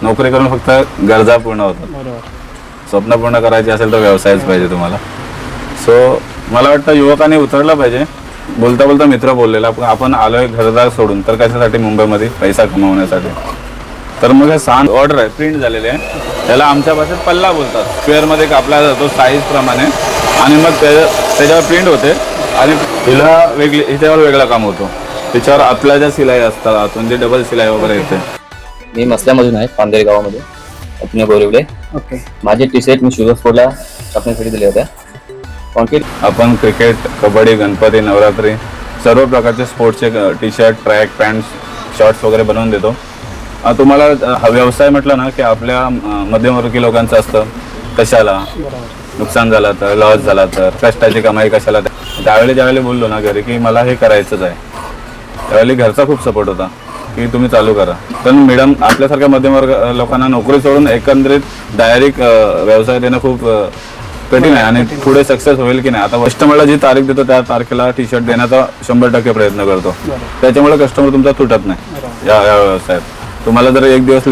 नोकरी करून फक्त गरजा पूर्ण होतात. बरोबर. स्वप्न पूर्ण करायचे असेल तर व्यवसायच पाहिजे तुम्हाला. सो मला वाटतं युवकांनी उतरलं पाहिजे. बोलता बोलता मित्र बोललेला आपण आलोय घरदार सोडून तर कशासाठी मुंबईमध्ये पैसा कमवण्यासाठी. तर मग हे 6 ऑर्डर आहे, प्रिंट झालेले आहे. त्याला आमच्या भाषेत पल्ला बोलतात. स्क्वेअरमध्ये कापला जातो साईज प्रमाणे आणि मग त्याच्यावर प्रिंट होते आणि हिला हिच्यावर वेगळं काम होतो. त्याच्यावर आतल्या ज्या शिलाई असतात आतून जे डबल शिलाई वगैरे येते. मी मसल्यामधून आहे, पांदेरी गावामध्ये, अपने बोरिवले. ओके. माझे टी शर्ट मी शुगर स्पोर्टला छापण्यासाठी दिले होते. आपण क्रिकेट, कबड्डी, गणपती, नवरात्री सर्व प्रकारचे स्पोर्ट्सचे T shirt, track pants, shorts वगैरे बनवून देतो. तुम्हाला हा व्यवसाय म्हटलं ना की आपल्या मध्यमवर्गीय लोकांचं असतं, कशाला नुकसान झालं तर, लॉस झाला तर, कष्टाची कमाई कशाला. ज्यावेळी बोललो ना घरी की मला हे करायचंच आहे, त्यावेळी घरचा खूप सपोर्ट होता की तुम्ही चालू करा. पण मॅडम आपल्यासारख्या मध्यमवर्ग लोकांना नोकरी सोडून एकंदरीत डायरेक्ट व्यवसाय देणं खूप कठीण आहे आणि पुढे सक्सेस होईल की नाही. आता कस्टमरला जी तारीख देतो त्या तारखेला टी शर्ट देण्याचा 100% प्रयत्न करतो. त्याच्यामुळे कस्टमर तुमचा तुटत नाही या व्यवसायात. तुम्हाला जर एक दिवस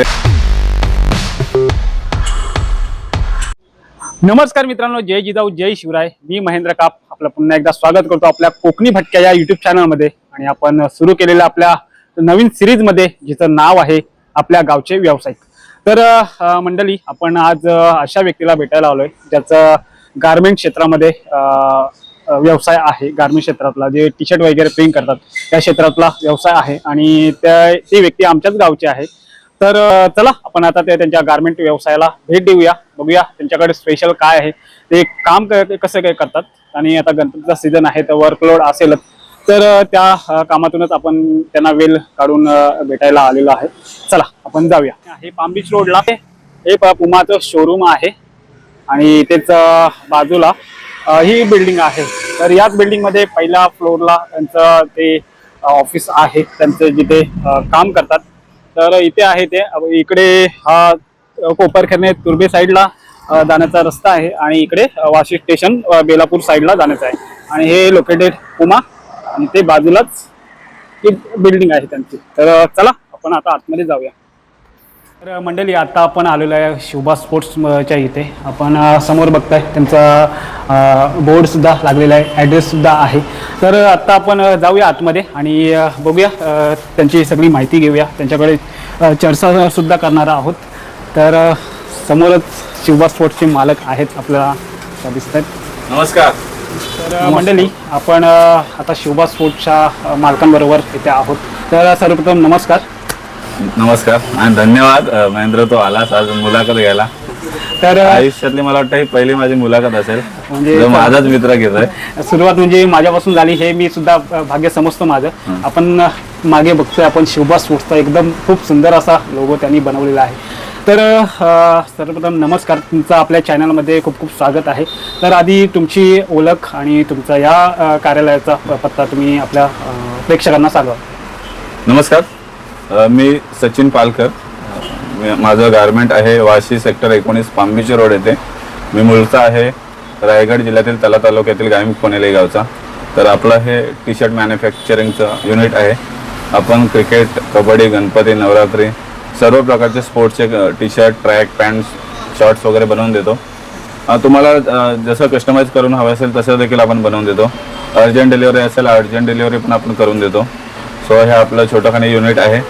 नमस्कार मित्रांनो, जय जिजाऊ जय शिवराय. मी महेंद्र काप आपलं पुन्हा एकदा स्वागत करतो आपल्या कोकणी भटक्या या युट्यूब चॅनलमध्ये. आणि आपण सुरू केलेल्या आपल्या नवीन सिरीजमध्ये जिचं नाव आहे आपल्या गावचे व्यावसायिक. तर मंडळी, आपण आज अशा व्यक्तीला भेटायला आलोय ज्याचं गारमेंट क्षेत्रामध्ये व्यवसाय आहे. गारमेंट क्षेत्रातला जे टी शर्ट वगैरे प्रिंट करतात त्या क्षेत्रातला व्यवसाय आहे आणि ती व्यक्ती आमच्याच गावची आहे. तर चला आपण आता त्यांच्या गारमेंट व्यवसायाला भेट देऊया, बघूया त्यांच्याकडे स्पेशल काय आहे, ते काम कसं काय करतात. आणि आता गणपतीचा सीझन आहे तर वर्कलोड असेलच, तर त्या कामातूनच आपण त्यांना वेळ काढून भेटायला आलेलो आहे. चला आपण जाऊया. हे पाम बीच रोडला हे पुमाचं शोरूम आहे आणि तेच बाजूला ही बिल्डिंग आहे. तर याच बिल्डिंगमध्ये पहिल्या फ्लोअरला त्यांचं ते ऑफिस आहे, त्यांचं जिथे काम करतात. तर इथे आहे ते, इकडे हा कोपरखेरणे तुर्बे साईडला जाण्याचा रस्ता आहे आणि इकडे वाशी स्टेशन बेलापूर साईडला जाण्याचा आहे. आणि हे लोकेटेड पुमा आणि ते बाजूलाच एक बिल्डिंग आहे त्यांची. तर चला आपण आता आतमध्ये जाऊया. तर मंडळी, आता आपण आलेलो आहे शिवबा स्पोर्ट्सच्या इथे. आपण समोर बघताय त्यांचा बोर्ड सुद्धा लागलेला आहे, ॲड्रेस सुद्धा आहे. तर आता आपण जाऊया आतमध्ये आणि बघूया, त्यांची सगळी माहिती घेऊया, त्यांच्याकडे चर्चा सुद्धा करणार आहोत. तर समोरच शिवबा स्पोर्ट्सचे मालक आहेत आपल्याला दिसत आहेत. नमस्कार. तर मंडळी, आपण आता शिवबा स्पोर्ट्सच्या मालकांबरोबर इथे आहोत. तर सर्वप्रथम नमस्कार. नमस्कार आणि धन्यवाद महेंद्र, तो आलास आज मुलाखत घ्यायला. तर आयुष्यातली मला वाटतं ही पहिली माझी मुलाखत असेल, म्हणजे माझाच मित्र घेतोय. सुरुवात म्हणजे माझ्यापासून झाली, हे मी सुद्धा भाग्य समजतो माझं. आपण मागे बघतोय आपण शिवबा स्पोर्ट्सचा एकदम खूप सुंदर असा लोगो त्यांनी बनवलेला आहे. तर सर्वप्रथम नमस्कार, तुमचं आपल्या चॅनलमध्ये खूप खूप स्वागत आहे. तर आधी तुमची ओळख आणि तुमचा या कार्यालयाचा पत्ता तुम्ही आपल्या प्रेक्षकांना सांगा. नमस्कार, मी सचिन पालकर. माझं गारमेंट आहे Vashi sector 19 palm beach road येथे. मी मूळचा आहे रायगड जिल्ह्यातील तला तालुक्यातील गायमुख कोणेली गावचा. तर आपलं हे टी शर्ट मॅन्युफॅक्चरिंगचं युनिट आहे. आपण क्रिकेट, कबड्डी, गणपती, नवरात्री सर्व प्रकारचे स्पोर्ट्सचे T shirt, track pants, shorts वगैरे बनवून देतो. तुम्हाला जसं कस्टमाइज करून हवं असेल तसं देखील आपण बनवून देतो. अर्जंट डिलिव्हरी असेल, अर्जंट डिलिव्हरी पण आपण करून देतो. सो हे आपलं छोटंखानी युनिट आहे.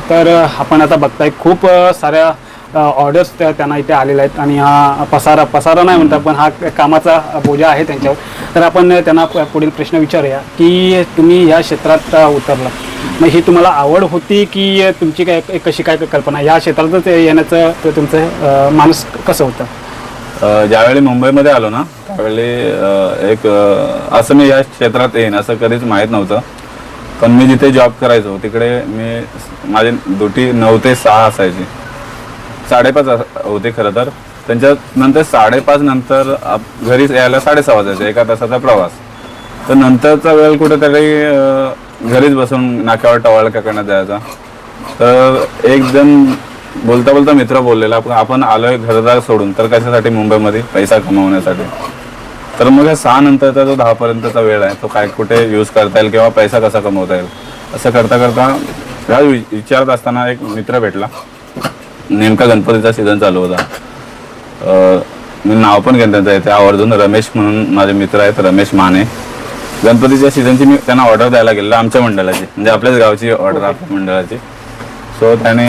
तर आपण आता बघताय खूप साऱ्या ऑर्डर्स त्यांना इथे आलेल्या आहेत आणि हा पसारा नाही म्हणता, पण हा कामाचा बोजा आहे त्यांच्यावर. तर आपण त्यांना पुढील प्रश्न विचारूया की तुम्ही या क्षेत्रात उतरला, मग ही तुम्हाला आवड होती की तुमची कशी काय कल्पना, या क्षेत्रातच येण्याचं तुमचं माणूस कसं होतं? ज्यावेळी मुंबईमध्ये आलो ना त्यावेळी एक असं मी या क्षेत्रात येईन असं कधीच माहीत नव्हतं. पण मी जिथे जॉब करायचो तिकडे माझी ड्युटी 9 ते 6 असायची. 5:30 होते खरं तर. त्यांच्यानंतर 5:30 नंतर घरी यायला 6:30 वाजायचे, 1 तासाचा प्रवास. तर नंतरचा वेळ कुठेतरी घरीच बसून नाक्यावर टवाळक्या करण्यात जायचा. तर एक जण बोलता बोलता मित्र बोललेला आपण आलोय घरदार सोडून तर कशासाठी मुंबईमध्ये पैसा कमवण्यासाठी. तर मग 6 नंतरचा जो 10 पर्यंतचा वेळ आहे तो काय कुठे यूज करता येईल किंवा पैसा कसा कमवता येईल असं करता करता विचारत असताना एक मित्र भेटला. नेमका गणपतीचा सीझन चालू होता. मी नाव पण घेतलं त्यांचं इथे आवर्जून, रमेश म्हणून माझे मित्र आहेत, रमेश माने. गणपतीच्या सीझनची मी त्यांना ऑर्डर द्यायला गेलेलो आमच्या मंडळाची, म्हणजे आपल्याच गावची ऑर्डर आपल्या मंडळाची. सो त्याने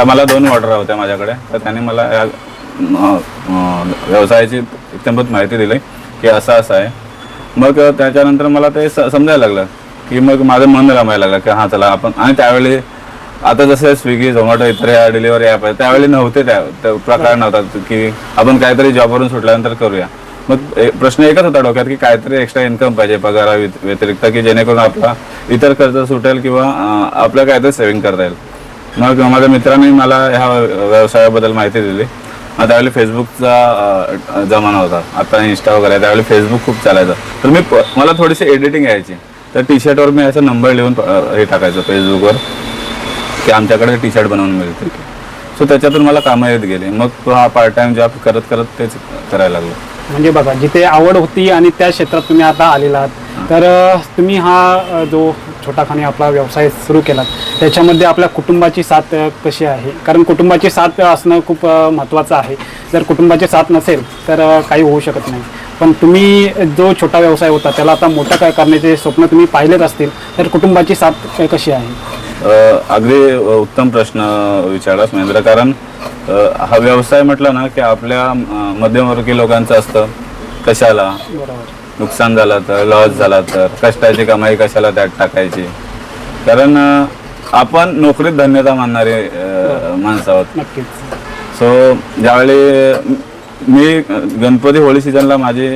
मला 2 ऑर्डर होत्या माझ्याकडे, तर त्याने मला या व्यवसायाची इत्यंभूत माहिती दिली की असं आहे. मग त्याच्यानंतर मला ते समजायला लागलं की मग माझं मन रमायला लागलं की हां चला आपण. आणि त्यावेळी आता जसं स्विगी झोमॅटो इतर या डिलिव्हरी ॲप आहे, त्यावेळी नव्हते, त्या प्रकार नव्हता की आपण काहीतरी जॉबवरून सुटल्यानंतर करूया. मग प्रश्न एकच होता डोक्यात की काहीतरी एक्स्ट्रा इन्कम पाहिजे पगारा व्यतिरिक्त, की जेणेकरून आपला इतर खर्च सुटेल किंवा आपलं काहीतरी सेव्हिंग करता येईल. मग माझ्या मित्रांनी मला ह्या व्यवसायाबद्दल माहिती दिली. त्यावेळी फेसबुकचा जमाना होता, आता इंस्टा वगैरे, त्यावेळी फेसबुक खूप चालायचं. तर मला थोडीशी एडिटिंग यायची, तर टी शर्टवर मी असं नंबर लिहून हे टाकायचं फेसबुकवर की आमच्याकडे टी शर्ट बनवून मिळते. सो त्याच्यातून मला कामं येत गेली. मग हा पार्ट टाइम जॉब करत करत तेच करायला लागलो. म्हणजे बघा, जिथे आवड होती आणि त्या क्षेत्रात तुम्ही आता आलेला आहात, तर तुम्ही हा जो छोटाखानी आपला व्यवसाय सुरू केलात, त्याच्यामध्ये आपल्या कुटुंबाची साथ कशी आहे? कारण कुटुंबाची साथ असणं खूप महत्त्वाचं आहे. जर कुटुंबाची साथ नसेल तर काही होऊ शकत नाही. पण तुम्ही जो छोटा व्यवसाय होता त्याला आता मोठा काय करण्याचे स्वप्न तुम्ही पाहिलेच असतील, तर कुटुंबाची साथ कशी आहे? अगदी उत्तम प्रश्न विचारलास महेंद्र. कारण हा व्यवसाय म्हटलं ना की आपल्या मध्यमवर्गीय लोकांचं असतं, कशाला नुकसान झालं तर, लॉस झाला तर, कष्टाची कमाई कशाला त्यात टाकायची. कारण आपण नोकरीत धन्यता मानणारे माणसं आहोत. नक्कीच. सो ज्यावेळी मी गणपती होळी सीझनला माझी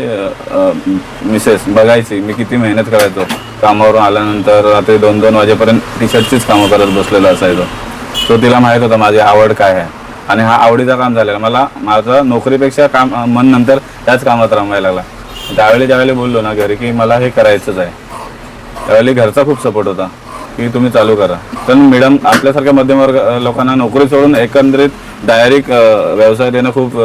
मिसेस बघायची मी किती मेहनत करायचो. कामावरून आल्यानंतर रात्री 2-2 वाजेपर्यंत टी शर्टचीच कामं करत बसलेलो असायचो. सो तिला माहीत होतं माझी आवड काय आहे, आणि हा आवडीचा काम झालेला. मला माझं नोकरीपेक्षा काम मन नंतर त्याच कामात रमायला लागला. ज्यावेळी बोललो ना घरी की मला हे करायचंच आहे, त्यावेळी घरचा खूप सपोर्ट होता की तुम्ही चालू करा. पण मॅडम आपल्यासारख्या मध्यमवर्ग लोकांना नोकरी सोडून एकंदरीत डायरेक्ट व्यवसाय देणं खूप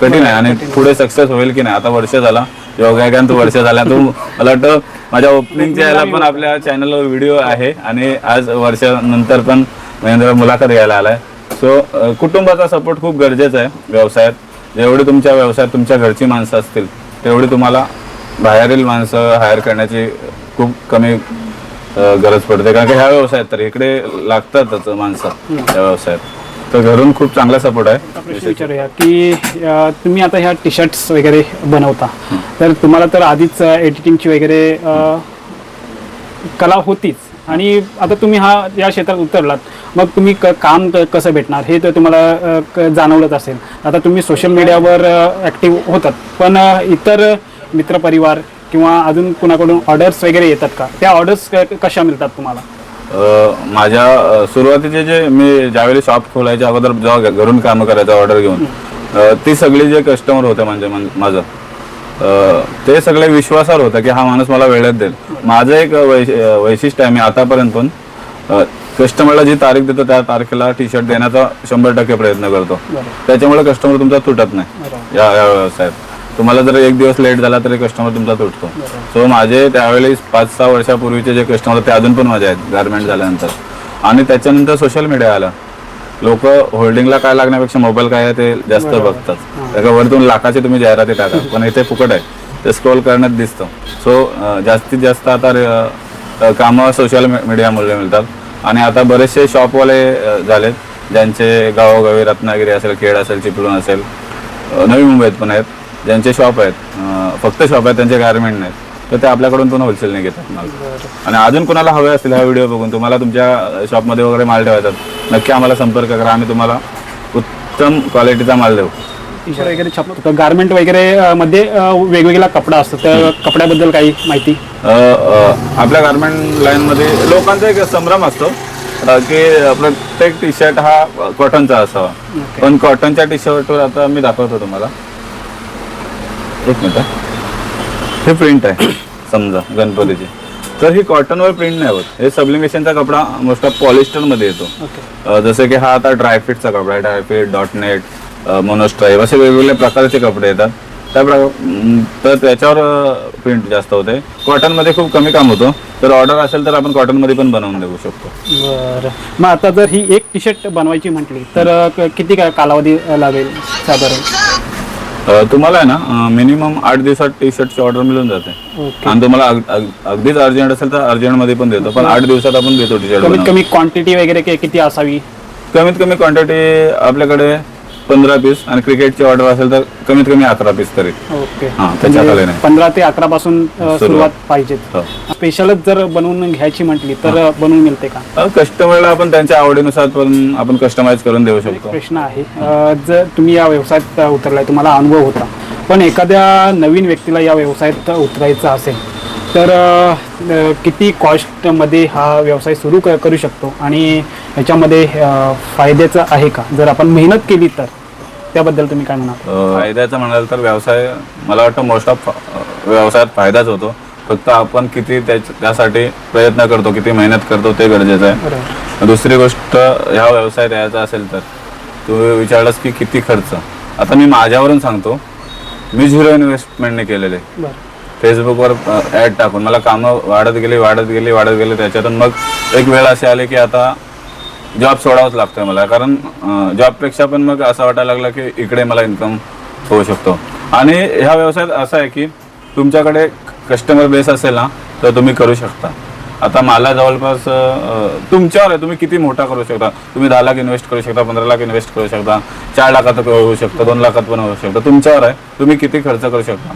कठीण आहे. आणि पुढे सक्सेस होईल की नाही, आता वर्ष झाला योगायकांत, वर्ष झाला तू, मला वाटतं माझ्या ओपनिंगच्या याला पण आपल्या चॅनलवर व्हिडिओ आहे, आणि आज वर्षानंतर पण महेंद्र मुलाखत घ्यायला आलाय. सो कुटुंबाचा सपोर्ट खूप गरजेचा आहे व्यवसायात. जेवढी तुमच्या व्यवसायात तुमच्या घरची माणसं असतील तेवढी तुम्हाला बाहेरील माणसं हायर करण्याची खूप कमी गरज पडते. कारण की ह्या व्यवसायात तर इकडे लागतातच माणसं त्या व्यवसायात. तर घरून खूप चांगला सपोर्ट आहे. प्रश्न विचारूया की तुम्ही आता ह्या टी शर्ट्स वगैरे बनवता, तर तुम्हाला तर आधीच एडिटिंगची वगैरे कला होतीच, आणि आता तुम्ही या क्षेत्रात उतरलात, मग तुम्ही काम कसं भेटणार हे तर तुम्हाला जाणवलंच असेल. आता तुम्ही सोशल मीडियावर ॲक्टिव्ह होतात, पण इतर मित्रपरिवार किंवा अजून कुणाकडून ऑर्डर्स वगैरे येतात का? त्या ऑर्डर्स कशा मिळतात तुम्हाला? माझ्या सुरुवातीचे जे मी ज्यावेळी शॉप खोलायच्या अगोदर जेव्हा घरून कामं करायचं ऑर्डर घेऊन, ती सगळी जे कस्टमर होते म्हणजे माझं, ते सगळे विश्वासावर होतं की हा माणूस मला वेळेत देईल. माझं एक वैशिष्ट्य आहे, मी आतापर्यंत पण कस्टमरला जी तारीख देतो त्या तारखेला टी शर्ट देण्याचा 100% प्रयत्न करतो. त्याच्यामुळे कस्टमर तुमचा तुटत नाही या व्यवसायात. तुम्हाला जर एक दिवस लेट झाला तरी कस्टमर तुमचा तुटतो. सो माझे त्यावेळी 5-6 वर्षापूर्वीचे जे कस्टमर ते अजून पण माझे आहेत गारमेंट झाल्यानंतर. आणि त्याच्यानंतर सोशल मीडिया आला. लोक होल्डिंगला काय लागण्यापेक्षा मोबाईल काय आहे ते जास्त बघतात. त्याच्या वरतून लाखाची तुम्ही जाहिराती टाका, पण इथे फुकट आहे, ते स्क्रोल करण्यात दिसतं. सो जास्तीत जास्त आता कामं सोशल मीडियामुळे मिळतात. आणि आता बरेचसे शॉपवाले झालेत ज्यांचे गावोगावी, रत्नागिरी असेल, खेड असेल, चिपळूण असेल, नवी मुंबईत पण आहेत ज्यांचे शॉप आहेत, फक्त शॉप आहेत, त्यांचे गारमेंट नाहीत, तर ते आपल्याकडून पण होलसेलने घेतात माल. आणि अजून कोणाला हवे असतील हा व्हिडिओ बघून, तुम्हाला तुमच्या शॉपमध्ये वगैरे माल ठेवायचा, नक्की आम्हाला संपर्क करा, आम्ही तुम्हाला उत्तम क्वालिटीचा माल देऊ. टी शर्ट वगैरे छापतो, गारमेंट वगैरे मध्ये वेगवेगळा कपडा असतो, त्या कपड्याबद्दल काही माहिती? आपल्या गारमेंट लाईनमध्ये लोकांचा एक संभ्रम असतो की प्रत्येक टी शर्ट हा कॉटनचा असावा. पण कॉटनच्या टी शर्टवर आता मी दाखवतो तुम्हाला, एक मिनिट. हे प्रिंट आहे समजा गणपतीची, तर ही कॉटनवर प्रिंट नाही होत. हे सबलिमेशनचा कपडा मोस्ट ऑफ पॉलिस्टरमध्ये येतो. जसं की हा आता ड्रायफिटचा कपडा आहे, ड्रायफिट, डॉटनेट, मोनोस्ट्राईप असे वेगवेगळ्या प्रकारचे कपडे येतात. तर त्याच्यावर प्रिंट जास्त होते. कॉटनमध्ये खूप कमी काम होतं. तर ऑर्डर असेल तर आपण कॉटनमध्ये पण बनवून देऊ शकतो. बरं. मग आता जर ही एक टी शर्ट बनवायची म्हटली तर किती कालावधी लागेल साधारण? तुम्हाला आहे ना मिनिमम 8 दिवसात टी शर्टची ऑर्डर मिळून जाते. ओके. आणि तुम्हाला अगदीच अर्जंट असेल तर अर्जंटमध्ये पण देतो, पण 8 दिवसात आपण देतो टी कमीत शर्ट. कमी क्वांटिटी वगैरे किती असावी? कमीत कमी क्वांटिटी आपल्याकडे 15 पीस आणि क्रिकेटची ऑर्डर असेल तर कमीत कमी 11 पीस तरी. ओके. हा, त्याच्या खाली नाही. 15 ते 11 पासून सुरुवात पाहिजे. हो. स्पेशलच जर बनवून घ्यायची म्हटली तर बनवून मिळते का? कस्टमरला आपण त्यांच्या आवडीनुसार पण आपण कस्टमाइज करून देऊ एक शकतो. प्रश्न आहे, जर तुम्ही या व्यवसायात उतरलाय, तुम्हाला अनुभव होता, पण एखाद्या नवीन व्यक्तीला या व्यवसायात उतरायचं असेल तर किती कॉस्टमध्ये हा व्यवसाय सुरू करू शकतो आणि ह्याच्यामध्ये फायद्याचं आहे का? जर आपण मेहनत केली तर त्याबद्दल तुम्ही काय म्हणाल? फायद्याचं म्हणाल तर व्यवसाय मला वाटतं मोस्ट ऑफ व्यवसायात फायदाच होतो. फक्त आपण किती त्यासाठी प्रयत्न करतो, किती मेहनत करतो ते गरजेचं आहे. बरोबर. दुसरी गोष्ट, ह्या व्यवसायात यायचा असेल तर तू विचारलास की किती खर्च. आता मी माझ्यावरून सांगतो, मी 0 इन्व्हेस्टमेंटने केलेले. बरं. फेसबुकवर ॲड टाकून मला कामं वाढत गेली. त्याच्यातून मग एक वेळ अशी आली की आता जॉब सोडावाच लागतोय मला, कारण जॉबपेक्षा पण मग असं वाटायला लागलं की इकडे मला इन्कम होऊ शकतो. आणि ह्या व्यवसायात असं आहे की तुमच्याकडे कस्टमर बेस असेल ना तर तुम्ही करू शकता. आता मला जवळपास तुमच्यावर आहे, तुम्ही किती मोठा करू शकता. तुम्ही 10 लाख इन्व्हेस्ट करू शकता, 15 लाख इन्व्हेस्ट करू शकता, 4 लाखात होऊ शकतं, 2 लाखात पण होऊ शकतं. तुमच्यावर आहे, तुम्ही किती खर्च करू शकता.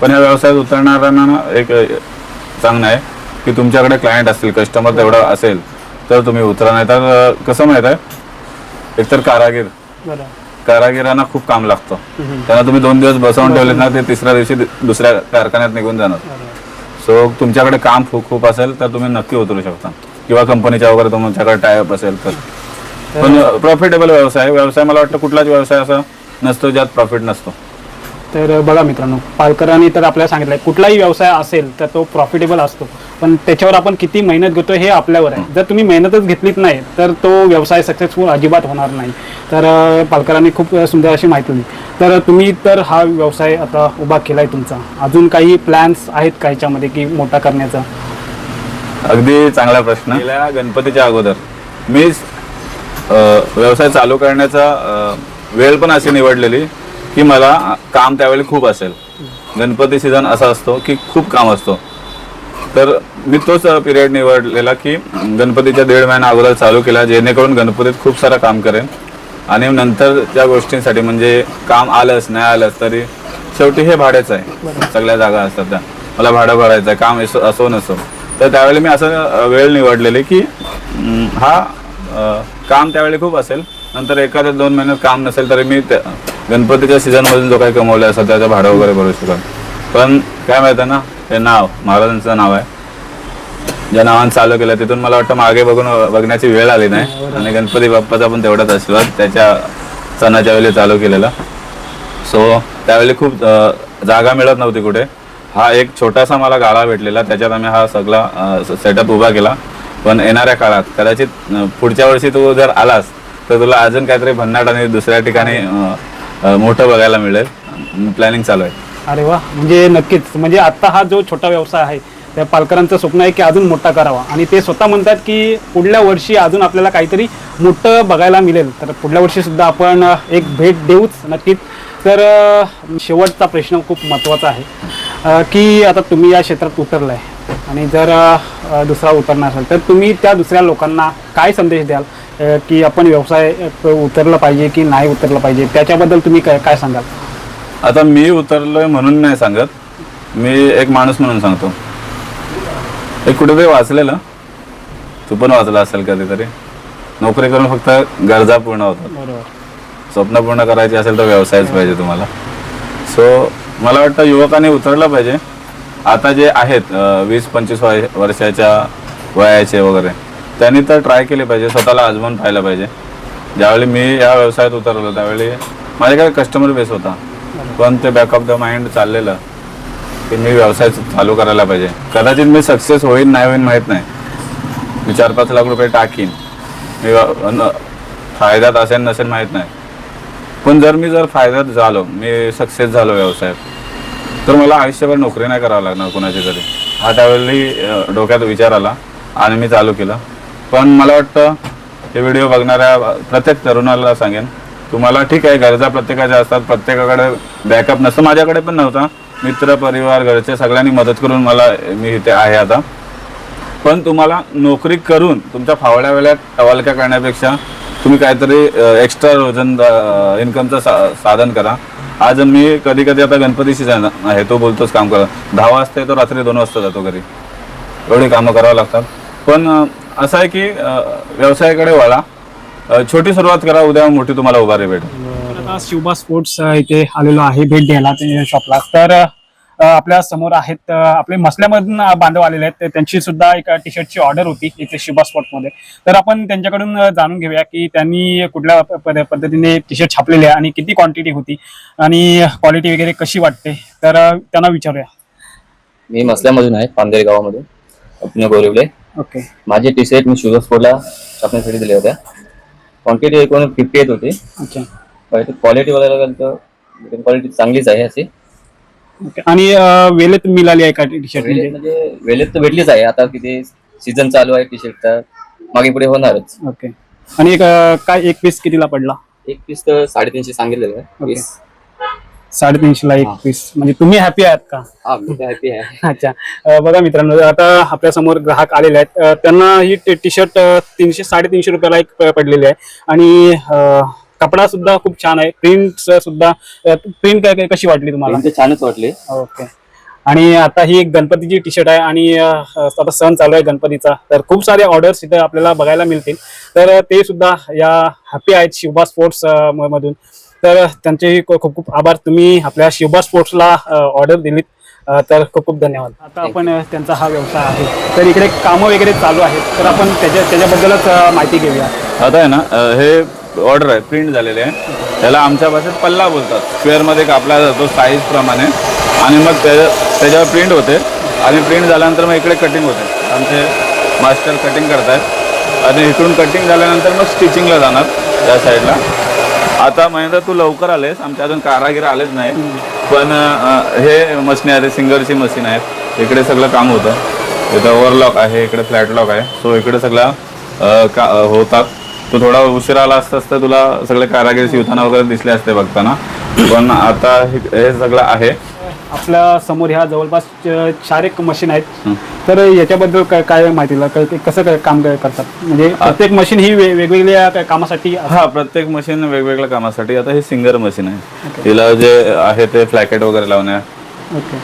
पण या व्यवसायात उतरणाऱ्यांना एक चांगलं आहे की तुमच्याकडे क्लायंट असतील, कस्टमर तेवढा असेल तर तुम्ही उतरा. नाही तर कसं माहीत आहे, एकतर कारागिरांना खूप काम लागतं. त्यांना तुम्ही 2 दिवस बसवून ठेवलेत ना, ते तिसऱ्या दिवशी दुसऱ्या कारखान्यात निघून जाणार. सो तुमच्याकडे काम खूप असेल तर तुम्ही नक्की उतरू शकता, किंवा कंपनीच्या वगैरे तुमच्याकडे टायअप असेल तर. पण प्रॉफिटेबल व्यवसाय मला वाटतं कुठलाच व्यवसाय असा नसतो ज्यात प्रॉफिट नसतो. तर बघा मित्रांनो, पालकरांनी तर आपल्याला सांगितलं आहे, कुठलाही व्यवसाय असेल तर तो प्रॉफिटेबल असतो, पण त्याच्यावर आपण किती मेहनत घेतो हे आपल्यावर आहे. जर तुम्ही मेहनतच घेतलीच नाही तर तो व्यवसाय सक्सेसफुल अजिबात होणार नाही. तर पालकरांनी खूप सुंदर अशी माहिती दिली. तर तुम्ही तर हा व्यवसाय आता उभा केला आहे तुमचा, अजून काही प्लॅन्स आहेत का ह्याच्यामध्ये की मोठा करण्याचा? अगदी चांगला प्रश्न. गेल्या गणपतीच्या अगोदर मी व्यवसाय चालू करण्याचा वेळ पण अशी निवडलेली की मला काम त्यावेळी खूप असेल. गणपती सीझन असा असतो की खूप काम असतो. तर मी तोच पिरियड निवडलेला की गणपतीच्या 1.5 महिना अगोदर चालू केला, जेणेकरून गणपतीत खूप सारं काम करेन. आणि नंतर त्या गोष्टींसाठी म्हणजे काम आलंच नाही आलंच तरी शेवटी हे भाड्याचं आहे. सगळ्या जागा असतात त्या, मला भाडं भरायचं आहे, काम असो नसो. तर त्यावेळी मी असं वेळ निवडलेली की काम त्यावेळी खूप असेल, नंतर एखाद्या 2 महिन्यात काम नसेल तरी मी गणपतीच्या सीझनमधून जो काही कमवलं असेल त्याचं भाडं वगैरे भरू शकेल. पण काय माहिती आहे ना, हे नाव महाराजांचं नाव आहे, ज्या नावानं चालू केलं तिथून मला वाटतं मागे बघण्याची वेळ आली नाही. आणि गणपती बाप्पाचा पण तेवढाच आशीर्वाद त्याच्या सणाच्या वेळी चालू केलेला. सो त्यावेळी खूप जागा मिळत नव्हती कुठे. हा एक छोटासा मला गाळा भेटलेला, त्याच्यात आम्ही हा सगळा सेटअप उभा केला. पण येणाऱ्या काळात कदाचित पुढच्या वर्षी तू जर आलास तर तुला अजून काहीतरी भन्नाट आणि दुसऱ्या ठिकाणी मोठं बघायला मिळेल. प्लॅनिंग चालू आहे. अरे वा, म्हणजे नक्कीच. म्हणजे आता हा जो छोटा व्यवसाय आहे त्या पालकरांचं स्वप्न आहे की अजून मोठा करावा, आणि ते स्वतः म्हणतात की पुढल्या वर्षी अजून आपल्याला काहीतरी मोठं बघायला मिळेल. तर पुढल्या वर्षी सुद्धा आपण एक भेट देऊच नक्कीच. तर शेवटचा प्रश्न खूप महत्त्वाचा आहे की आता तुम्ही या क्षेत्रात उतरलाय आणि जर दुसरा उतरणार असेल तर तुम्ही त्या दुसऱ्या लोकांना काय संदेश द्याल की आपण व्यवसाय उतरला पाहिजे की नाही उतरला पाहिजे, त्याच्याबद्दल तुम्ही काय सांगाल? आता मी उतरलोय म्हणून नाही सांगत, मी एक माणूस म्हणून सांगतो. एक कुठेतरी वाचलेलं, तू पण वाचला असेल कधीतरी, नोकरी करून फक्त गरजा पूर्ण होतात. बरोबर. स्वप्न पूर्ण करायचे असेल तर व्यवसायच पाहिजे तुम्हाला. सो मला वाटतं युवकांनी उतरलं पाहिजे. आता जे आहेत 20-25 वर्षाच्या वयाचे वगैरे, त्यांनी तर ट्राय केले पाहिजे, स्वतःला आजमावून पाहिलं पाहिजे. ज्यावेळी मी या व्यवसायात उतरलो त्यावेळी माझ्याकडे कस्टमर बेस होता, पण ते बॅक ऑफ द माइंड चाललेलं की मी व्यवसाय चालू करायला पाहिजे. कदाचित मी सक्सेस होईन नाही होईन माहीत नाही, मी 4-5 लाख रुपये टाकीन, मी फायद्यात असेल नसेल माहीत नाही. पण जर फायद्यात झालो, मी सक्सेस झालो व्यवसायात, तर मला आयुष्यभर नोकरी नाही करावं लागणार कोणाची तरी, हा त्यावेळी डोक्यात विचार आला आणि मी चालू केलं. पण मला वाटतं हे व्हिडिओ बघणाऱ्या प्रत्येक तरुणाला सांगेन, तुम्हाला ठीक आहे गरजा प्रत्येकाच्या असतात, प्रत्येकाकडे बॅकअप नसतं, माझ्याकडे पण नव्हता. मित्र परिवार घरचे सगळ्यांनी मदत करून मी इथे आहे आता. पण तुम्हाला नोकरी करून तुमच्या फावल्या वेळात टवालक्या करण्यापेक्षा तुम्ही काहीतरी एक्स्ट्रा रोजन इन्कमचं साधन करा. आज मी कधी कधी आता गणपतीशी आहे, तो बोलतोच काम करा, 10 वाजता येतो, रात्री 2 वाजता जातो घरी, एवढी कामं करावं लागतात. पण असं आहे की व्यवसायाकडे वळा, छोटी सुरुवात करा, उद्या मोठी तुम्हाला उभारी भेटेल. आता शिवबा स्पोर्ट्स इथे आलेलो आहे भेट द्यायला त्यांच्या शॉपला. तर आपल्या समोर आहेत आपले मसल्यामधून बांधव आलेले आहेत, त्यांची सुद्धा एक टी शर्टची ऑर्डर होती इथे शिवबा स्पोर्ट्समध्ये. तर आपण त्यांच्याकडून जाणून घेऊया की त्यांनी कुठल्या पद्धतीने टी शर्ट छापलेले आहे आणि किती क्वांटिटी होती आणि क्वालिटी वगैरे कशी वाटते, तर त्यांना विचारूया. मी मसल्यामधून आहे, पांदेर गावामध्ये, अपने बोरिवले. ओके. माझे टी शर्ट मी शुगर स्पोर्टला छापण्यासाठी दिले होत्या. क्वांटिटी एकूण 58 होती. अच्छा. क्वालिटी बघायला गेलं तर क्वालिटी चांगलीच आहे अशी. ओके. आणि वेळेत मिळाली आहे का टी शर्ट? म्हणजे वेळेत तर भेटलीच आहे. आता किती सीझन चालू आहे टी शर्टचा, मागे पुढे होणारच. ओके. आणि काय एक पीस कितीला पडला? एक पीस तर 350 सांगितलेलं आहे. ओके. 350ला एक पीस. म्हणजे तुम्ही हॅपी आहात का? हा, मी तर हॅपी आहे. अच्छा. बघा मित्रांनो, आता आपल्या समोर ग्राहक आलेले आहेत, त्यांना ही टी शर्ट 300-350 रुपयाला एक पडलेली आहे. आणि कपडा सुद्धा खूप छान आहे, प्रिंट सुद्धा. प्रिंट काय कशी वाटली तुम्हाला? छानच वाटले. ओके. आणि आता ही एक गणपतीची टी शर्ट आहे आणि आता सण चालू आहे गणपतीचा, तर खूप सारे ऑर्डर्स इथे आपल्याला बघायला मिळतील. तर ते सुद्धा या हॅपी आहेत शिवबा स्पोर्ट्स मधून. तर त्यांचेही खूप खूप आभार, तुम्ही आपल्या शिवबा स्पोर्ट्सला ऑर्डर दिलीत, तर खूप खूप धन्यवाद. आता आपण त्यांचा हा व्यवसाय आहे, तर इकडे कामं वगैरे चालू आहेत, तर आपण त्याच्याबद्दलच माहिती घेऊया. आता आहे ना, हे ऑर्डर आहे, प्रिंट झालेले आहे, त्याला आमच्या भाषेत पल्ला बोलतात. स्क्वेअरमध्ये कापला जातो साईज प्रमाणे आणि मग त्याच्यावर प्रिंट होते आणि प्रिंट झाल्यानंतर मग इकडे कटिंग होते. आमचे मास्टर कटिंग करतायत आणि इकडून कटिंग झाल्यानंतर मग स्टिचिंगला जाणार त्या साईडला. आता महेंद्र तू लवकर आलेस, आमच्या अजून कारागीर आलेच नाही, पण हे मशीन आहे, सिंगरची मशीन आहेत. इकडे सगळं काम होतं, इथं ओव्हरलॉक आहे, इकडे फ्लॅट लॉक आहे, सो इकडे सगळं होतात. तू थोडा उशिरा आला असतास तर तुला सगळे कारागीर शिवताना वगैरे दिसले असते बघताना, पण आता हे सगळं आहे. आपल्या समोर ह्या जवळपास 4 एक मशीन आहेत, तर याच्याबद्दल काय माहिती, कसं काय काम करतात? म्हणजे प्रत्येक मशीन ही वेगवेगळ्या कामासाठी? हा, प्रत्येक मशीन वेगवेगळ्या कामासाठी. आता ही सिंगर मशीन आहे, तिला जे आहे ते फ्लॅकेट वगैरे लावणे. ओके.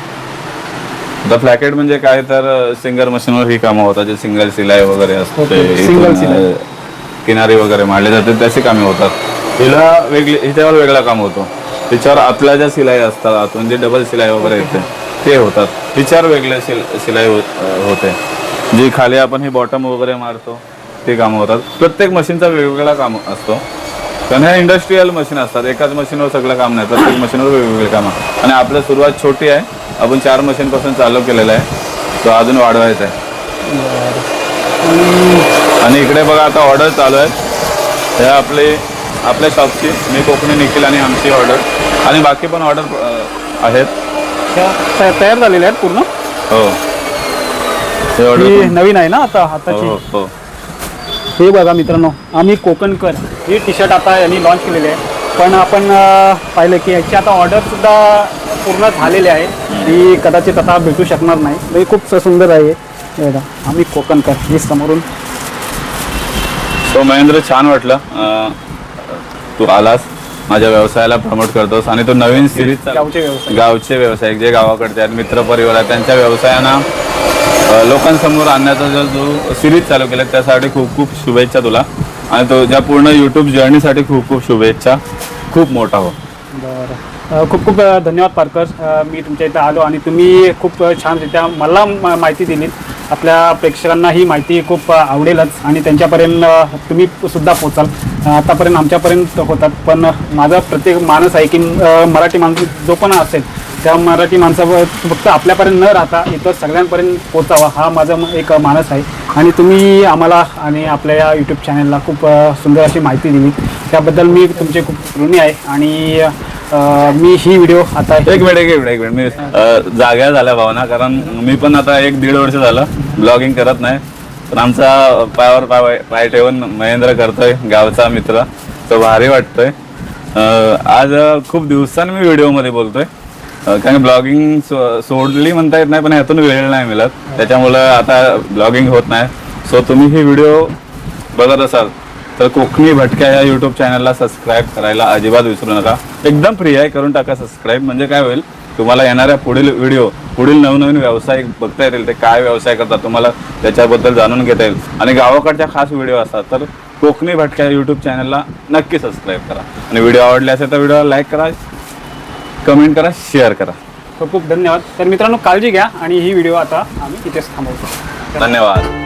आता फ्लॅकेट म्हणजे काय, तर सिंगर मशीनवर ही कामं होतात, जे सिंगल सिलाई वगैरे असते, सिंगल सिलाई, किनारी वगैरे मांडले जाते, त्याची कामे होतात. हिच्यावर वेगळा काम होतो. तिच्यावर आतल्या ज्या सिलाई असतात, आतून जे डबल सिलाई वगैरे येते ते होतात. तिच्यावर वेगळे सिलाई होते. जी खाली आपण ही बॉटम वगैरे मारतो ते कामं होतात. प्रत्येक मशीनचा वेगवेगळा काम असतो, कारण ह्या इंडस्ट्रीयल मशीन असतात. एकाच मशीनवर सगळं काम नाही, प्रत्येक मशीनवर वेगवेगळे कामं. आणि आपल्या सुरुवात छोटी आहे, आपण 4 मशीनपासून चालू केलेलं आहे, तो अजून वाढवायचा आहे. आणि इकडे बघा आता ऑर्डर चालू आहेत. हे आपल्या शॉपची, मी कोकणी निखिल आणि आमची ऑर्डर, आणि बाकी पण ऑर्डर आहेत, तयार झालेले आहेत पूर्ण. हो, हे ऑर्डर नवीन आहे ना आताची. हो. हे बघा मित्रांनो, आम्ही कोकणकर ही टी शर्ट आता यांनी लॉन्च केलेली आहे, पण आपण पाहिलं की याची आता ऑर्डर सुद्धा पूर्ण झालेली आहे, ही कदाचित आता भेटू शकणार नाही. खूप सुंदर आहे. आम्ही कोकणकर ही समोरून. तो महेंद्र, छान वाटलं तू आलास, माझ्या व्यवसायाला प्रमोट करतोस आणि तो नवीन सिरीज गावचे व्यावसायिक जे गावाकडचे आहेत, मित्र परिवार आहेत, त्यांच्या व्यवसायांना लोकांसमोर आणण्याचा जो सिरीज चालू केला त्यासाठी खूप खूप शुभेच्छा तुला, आणि तो ज्या पूर्ण यूट्यूब जर्नीसाठी खूप खूप शुभेच्छा. खूप मोठा हो. बरं, खूप खूप धन्यवाद पारकर. मी तुमच्या इथं आलो आणि तुम्ही खूप छानरित्या मला माहिती दिली. आपल्या प्रेक्षकांना ही माहिती खूप आवडेलच आणि त्यांच्यापर्यंत तुम्ही सुद्धा पोचाल. आतापर्यंत आमच्यापर्यंत होतात, पण माझा प्रत्येक माणूस आहे की मराठी माणूस जो पण असेल त्या मराठी माणसावर फक्त आपल्यापर्यंत न राहता इतर सगळ्यांपर्यंत पोचावा, हा माझा एक मानस आहे. आणि तुम्ही आम्हाला आणि आपल्या या यूट्यूब चॅनलला खूप सुंदर अशी माहिती दिली, त्याबद्दल मी तुमचे खूप ऋणी आहे. आणि मी ही व्हिडिओ आता एक मिनिट मी जाग्या झाल्या भावना, कारण मी पण आता 1-1.5 वर्ष झालं ब्लॉगिंग करत नाही. पण आमचा पायावर पाय ठेवून महेंद्र करतोय, गावचा मित्र, तो भारी वाटतोय. आज खूप दिवसांनी मी व्हिडिओमध्ये बोलतोय, कारण ब्लॉगिंग सोडली म्हणता येत नाही, पण ह्यातून वेळ नाही मिळत, त्याच्यामुळं आता ब्लॉगिंग होत नाही. सो तुम्ही ही व्हिडिओ बघत असाल तर कोकणी भटक्या या यूट्यूब चॅनलला सबस्क्राईब करायला अजिबात विसरू नका. एकदम फ्री आहे, करून टाका सबस्क्राईब. म्हणजे काय होईल, तुम्हाला येणाऱ्या पुढील व्हिडिओ, पुढील नवनवीन व्यवसाय बघता येतील, ते काय व्यवसाय करतात तुम्हाला त्याच्याबद्दल जाणून घेता येईल. आणि गावाकडच्या खास व्हिडिओ असतात, तर कोकणी भटक्या यूट्यूब चॅनलला नक्की सबस्क्राईब करा. आणि व्हिडिओ आवडले असेल तर व्हिडिओला लाईक करा, कमेंट करा, शेअर करा. खूप खूप धन्यवाद. तर मित्रांनो, काळजी घ्या आणि ही व्हिडिओ आता आम्ही इथेच थांबवतो. धन्यवाद.